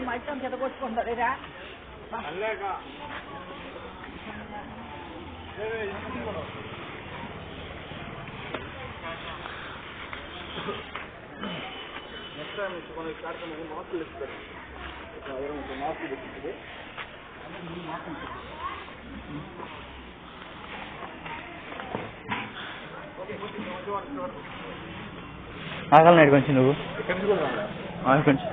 మొత్తం చెదగొట్టుకుంటారా next time మన కార్యక్రమం మార్కులు ఇస్తారు మార్కులు పెట్టింది ఆగలనా కొంచెం నువ్వు కొంచెం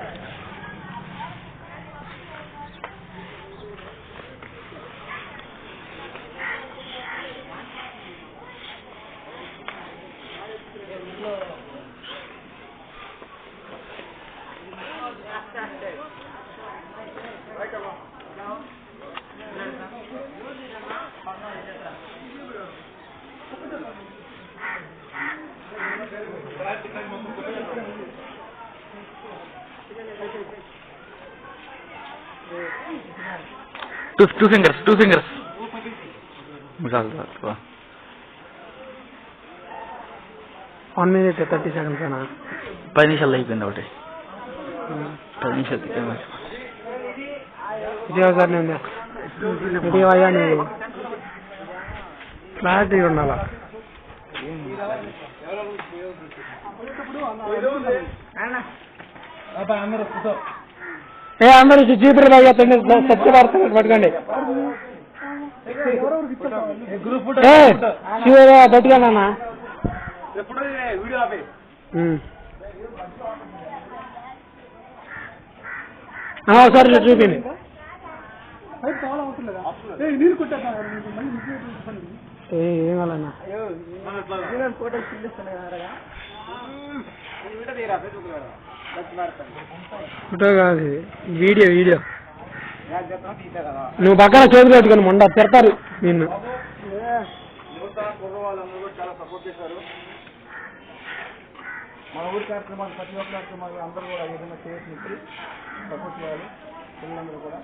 two fingers. 1 minute 30 seconds అన్నా 10 నిమిషాలు అయిపోయింది ఒకటి 10 నిమిషాలు ఇదే సార్ నేను వీడియో అయ్యా నేను క్లారిటీ ఉండాలా అందరూ జీపీ సత్య వార్త పట్టుకోండి గట్టిగానా సార్ చూపిండి ఏం కావాలన్నా ఫోటో కాదు వీడియో నువ్వు పక్కన చేతులు పెట్టుకొని మొండ తిడతారు నిన్ను చాలా సపోర్ట్ చేశారు మన ఊరి కార్యక్రమాలు ప్రతి ఒక్క కార్యక్రమాలు అందరూ కూడా ఏదైనా చేసి సపోర్ట్ చేయాలి పిల్లలందరూ కూడా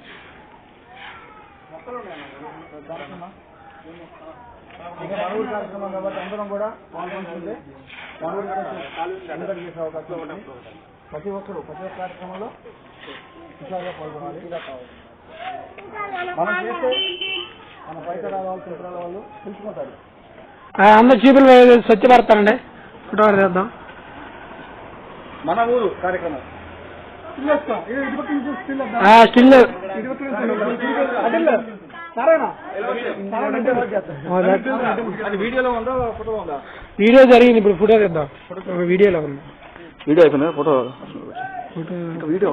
ఇక మన ఊరి కార్యక్రమం కాబట్టి అందరం కూడా పాల్గొంటుంటే మన ఊరి అందరూ చేసే అవకాశం ఉంటుంది ప్రతి ఒక్క కార్యక్రమంలో విషయాలుగా పాల్గొనాలి మనం చేస్తే మన బయట రావాలి చిత్రాల వాళ్ళు తెలుసుకుంటారు అందరు చూపులు స్వచ్ఛపడతానండి ఫోటో చేద్దాం మన ఊరు కార్యక్రమం స్టిల్ వీడియోలో ఉందా ఫోటో ఉందా వీడియో జరిగింది ఇప్పుడు ఫోటో తెద్దాం వీడియోలో ఉంది వీడియో అయిపోయిందా ఫోటో వీడియో